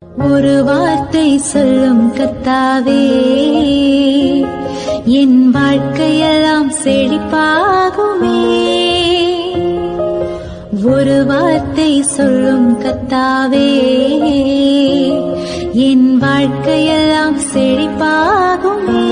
ஒரு வார்த்தை சொல்லும் கர்த்தாவே, என் வாழ்க்கையெல்லாம் செழிப்பாகுமே. ஒரு வார்த்தை சொல்லும் கர்த்தாவே, என் வாழ்க்கையெல்லாம் செழிப்பாகுமே.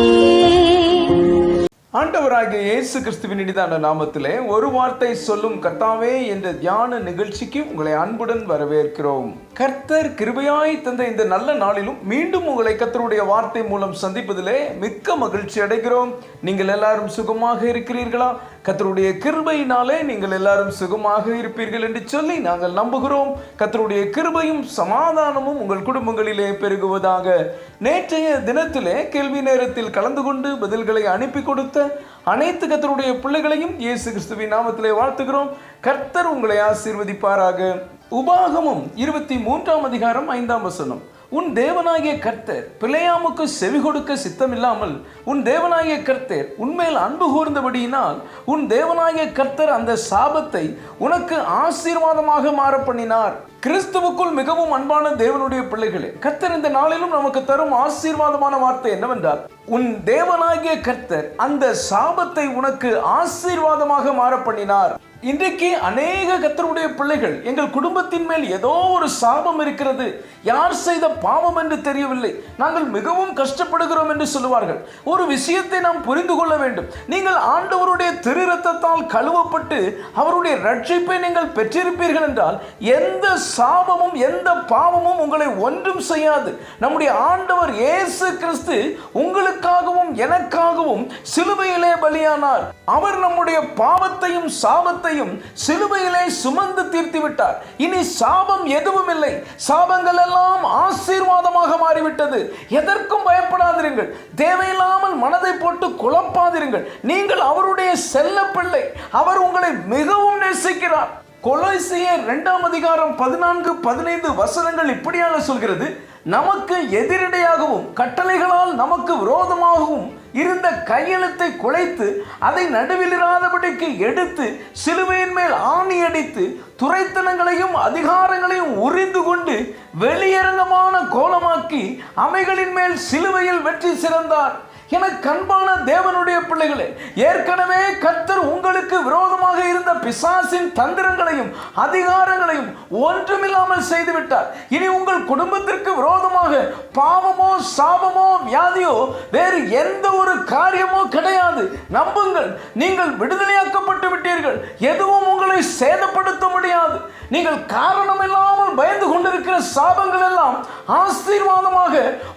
ஆண்டவராகிய இயேசு கிறிஸ்துவின் இனிதான நாமத்திலே ஒரு வார்த்தை சொல்லும் கர்த்தாவே என்ற தியான நிகழ்ச்சிக்கு உங்களை அன்புடன் வரவேற்கிறோம். கர்த்தர் கிருபையாய் தந்த இந்த நல்ல நாளிலும் மீண்டும் உங்களை கர்த்தருடைய வார்த்தை மூலம் சந்திப்பதிலே மிக்க மகிழ்ச்சி அடைகிறோம். நீங்கள் எல்லாரும் சுகமாக இருக்கிறீர்களா? கர்த்தருடைய கிருபையினாலே நீங்கள் எல்லாரும் சுகமாக இருப்பீர்கள் என்று சொல்லி நாங்கள் நம்புகிறோம். கர்த்தருடைய கிருபையும் சமாதானமும் உங்கள் குடும்பங்களிலே பெருகுவதாக. நேற்றைய தினத்திலே கேள்வி நேரத்தில் கலந்து கொண்டு பதில்களை அனுப்பி கொடுத்த அனைத்து கர்த்தருடைய பிள்ளைகளையும் இயேசு கிறிஸ்துவின் நாமத்திலே வாழ்த்துகிறோம். கர்த்தர் உங்களை ஆசீர்வதிப்பாராக. உபாகமம் 23 அதிகாரம் 5 வசனம். உன் தேவனாகிய கர்த்தர் பிலேயாமுக்கு செவி கொடுக்க சித்தமில்லாமல் உன் தேவனாகிய கர்த்தர் உன்மேல் அன்பு கூர்ந்தபடியினால் உன் தேவனாகிய கர்த்தர் அந்த சாபத்தை உனக்கு ஆசீர்வாதமாக மாற பண்ணினார். கிறிஸ்துவுக்குள் மிகவும் அன்பான தேவனுடைய பிள்ளைகளே, கர்த்தர் இந்த நாளிலும் நமக்கு தரும் ஆசீர்வாதமான வார்த்தை என்னவென்றால், உன் தேவனாகிய கர்த்தர் அந்த சாபத்தை உனக்கு ஆசீர்வாதமாக மாற பண்ணினார். இன்றைக்கு அநேக கர்த்தருடைய பிள்ளைகள், எங்கள் குடும்பத்தின் மேல் ஏதோ ஒரு சாபம் இருக்கிறது, யார் செய்த பாவம் என்று தெரியவில்லை, நாங்கள் மிகவும் கஷ்டப்படுகிறோம் என்று சொல்லுவார்கள். ஒரு விஷயத்தை நாம் புரிந்து கொள்ள வேண்டும். நீங்கள் ஆண்டவருடைய திரு இரத்தத்தால் கழுவப்பட்டு அவருடைய ரட்சிப்பை நீங்கள் பெற்றிருப்பீர்கள் என்றால் எந்த சாபமும் எந்த பாவமும் உங்களை ஒன்றும் செய்யாது. நம்முடைய ஆண்டவர் இயேசு கிறிஸ்து உங்களுக்காகவும் எனக்காகவும் சிலுவையிலே பலியானார். அவர் நம்முடைய பாவத்தையும் சாபத்தையும் சிலுவையிலே சுமந்து தீர்த்து விட்டார். இனி சாபம் எதுவும் இல்லை. சாபங்கள் எல்லாம் ஆசீர்வாதமாக மாறிவிட்டது. எதற்கும் பயப்படாதிருங்கள். தேவையில்லாமல் மனதை போட்டு குழப்பாதிருங்கள். நீங்கள் அவருடைய செல்ல பிள்ளை. அவர் உங்களை மிகவும் நேசிக்கிறார். கொலோசியர் 2 அதிகாரம் 14-15 வசனங்கள் இப்படியாக சொல்கிறது. நமக்கு எதிரடையாகவும் கட்டளைகளால் நமக்கு விரோதமாகவும் இருந்த கையெழுத்தை குலைத்து அதை நடுவிலிராதபடிக்கு எடுத்து சிலுவையின் மேல் ஆணி அடித்து துரைத்தனங்களையும் அதிகாரங்களையும் உரிந்து கொண்டு வெளியரங்கமான கோலமாக்கி அவைகளின் மேல் சிலுவையில் வெற்றி சிறந்தார். என கண்பான தேவனுடைய பிள்ளைகளே, ஏற்கனவே கர்த்தர் உங்களுக்கு விரோதமாக இருந்த பிசாசின் தந்திரங்களையும் அதிகாரங்களையும் ஒன்றுமில்லாமல் செய்துவிட்டார். இனி உங்கள் குடும்பத்திற்கு விரோதமாக பாவமோ சாபமோ வியாதியோ வேறு எந்த ஒரு காரியமோ கிடையாது. நம்புங்கள், நீங்கள் விடுதலையாக்கப்பட்டு விட்டீர்கள். எதுவும் உங்களை சேதப்படுத்த முடியாது. நீங்கள் காரணமில்லாமல் பயந்து கொண்டிருக்கிற சாபங்கள் எல்லாம் ஆசீர்வாதமாக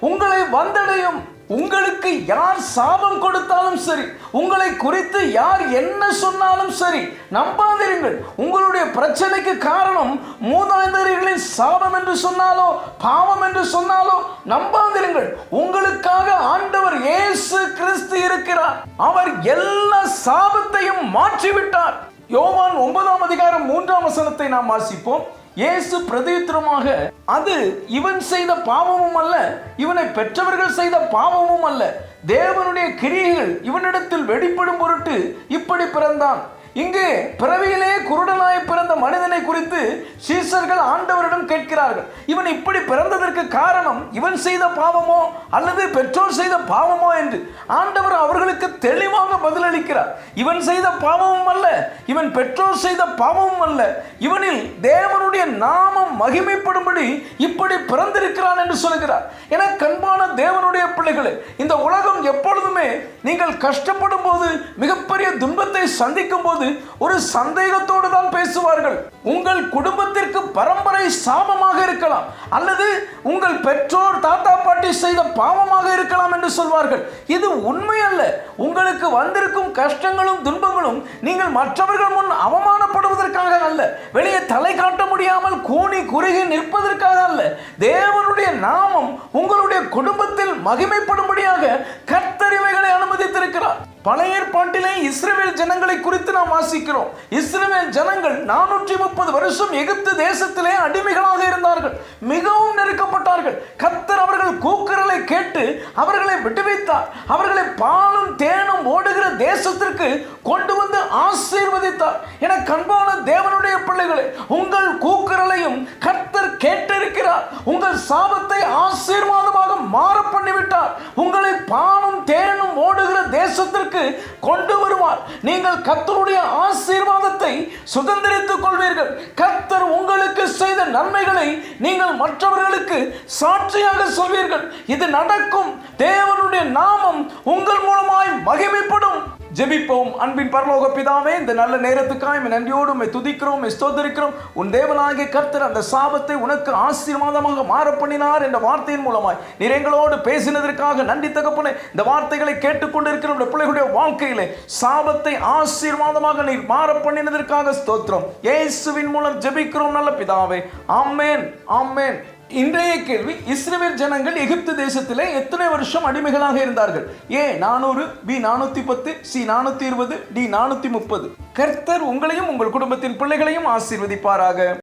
உங்களை வந்தடையும். உங்களுக்கு யார் சாபம் கொடுத்தாலும் சரி, உங்களை குறித்து யார் என்ன சொன்னாலும் சரி, நம்பாதிருங்கள். உங்களுடைய பிரச்சனைக்கு காரணம் மூதாதையர்களின் சாபம் என்று சொன்னாலோ பாவம் என்று சொன்னாலோ நம்பாதிருங்கள். உங்களுக்காக ஆண்டவர் இயேசு கிறிஸ்து இருக்கிறார். அவர் எல்லா சாபத்தையும் மாற்றிவிட்டார். யோவான் 9 அதிகாரம் 3 வசனத்தை நாம் வாசிப்போம். இயேசு பிரதியுத்தரமாக, அது இவன் செய்த பாவமும் அல்ல, இவனை பெற்றவர்கள் செய்த பாவமும் அல்ல, தேவனுடைய கிரியைகள் இவனிடத்தில் வெளிப்படும் பொருட்டு இப்படி பிறந்தான். இங்கே பிறவியிலே குருடனாய் பிறந்த மனிதனை குறித்து சீஷர்கள் ஆண்டவரிடம் கேட்கிறார்கள். இவன் இப்படி பிறந்ததற்கு காரணம் இவன் செய்த பாவமோ அல்லது பெற்றோர் செய்த பாவமோ என்று. ஆண்டவர் அவர்களுக்கு தெளிவாக பதிலளிக்கிறார். இவன் செய்த பாவமும் அல்ல, இவன் பெற்றோர் செய்த பாவமும் அல்ல, இவனில் தேவனுடைய நாமம் மகிமைப்படும்படி இப்படி பிறந்திருக்கிறான் என்று சொல்கிறார். என கண்பான தேவனுடைய பிள்ளைகளே, இந்த உலகம் எப்பொழுதுமே நீங்கள் கஷ்டப்படும் போது, மிகப்பெரிய துன்பத்தை சந்திக்கும் போது ஒரு சந்தேகத்தோடு தான் பேசுவார்கள். உங்கள் குடும்பத்திற்கு பரம்பரை சாபமாக இருக்கலாம், அல்லது உங்கள் பெற்றோர் தாத்தா பாட்டி செய்த பாவமாக இருக்கலாம் என்று சொல்வார்கள். இது உண்மை அல்ல. உங்களுக்கு வந்திருக்கும் கஷ்டங்களும் துன்பங்களும் நீங்கள் மற்றவர்கள் முன் அவமானப்படுவதற்காக அல்ல, வெளியே தலை காட்ட முடியாமல் கூனி குறுகி நிற்பதற்காக அல்ல. தேவனுடைய நாமம் உங்களுடைய குடும்பத்தில் மகிமைப்படும்படியாக கர்த்தர் இவைகளை அனுமதித்திருக்கிறார். பழைய ஏற்பாட்டிலே இஸ்ரவேல் ஜனங்களை குறித்து நாம் வாசிக்கிறோம். இஸ்ரவேல் ஜனங்கள் 430 வருஷம் எகிப்து தேசத்திலே அடிமைகளாக இருந்தார்கள். மிகவும் நெருக்கப்பட்டார்கள். கர்த்தர் அவர்கள் கூக்குரலை கேட்டு அவர்களை விடுவித்தார். அவர்களை பாலும் தேனும் ஓடுகிற தேசத்திற்கு கொண்டு வந்து ஆசீர்வதித்தார். என கண்பான தேவனுடைய பிள்ளைகளே, உங்கள் கூக்குரலையும் கர்த்தர் கேட்டிருக்கிறார். உங்கள் சாபத்தை ஆசீர்வாதமாக மாற பண்ணிவிட்டார். உங்களை பாலும் தேனும் ஓடுகிற தேசத்திற்கு கொண்டு வருவார். நீங்கள் கர்த்தருடைய ஆசீர்வாதத்தை சுதந்திரித்துக் கொள்வீர்கள். கர்த்தர் உங்களுக்கு செய்த நன்மைகளை நீங்கள் மற்றவர்களுக்கு சாட்சியாக சொல்வீர்கள். இது நடக்கும். தேவனுடைய நாமம் உங்கள் மூலமாய் மகிமைப்படும். ஜெபிப்போம். அன்பின் பரலோக பிதாவே, இந்த நல்ல நேரத்துக்காய் நன்றியோடு உம்மை துதிக்கிறோம், ஸ்தோத்திரிக்கிறோம். உன் தேவனாகிய கர்த்தர் அந்த சாபத்தை உனக்கு ஆசீர்வாதமாக மாற பண்ணினார் என்ற வார்த்தையின் மூலமாய் நீர் எங்களோடு பேசினதற்காக நன்றி தகப்பனே. இந்த வார்த்தைகளை கேட்டுக்கொண்டிருக்கிற பிள்ளைகளுடைய வாழ்க்கையிலே சாபத்தை ஆசீர்வாதமாக நீர் மாற பண்ணினதற்காக ஸ்தோத்திரம். இயேசுவின் மூலம் ஜெபிக்கிறோம் நல்ல பிதாவே. ஆமென், ஆமென். இன்றைய கேள்வி, இஸ்ரவேல் ஜனங்கள் எகிப்து தேசத்திலே எத்தனை வருஷம் அடிமைகளாக இருந்தார்கள்? ஏ 400, பி 410, சி 420, டி 430. கர்த்தர் உங்களையும் உங்கள் குடும்பத்தின் பிள்ளைகளையும் ஆசீர்வதிப்பாராக.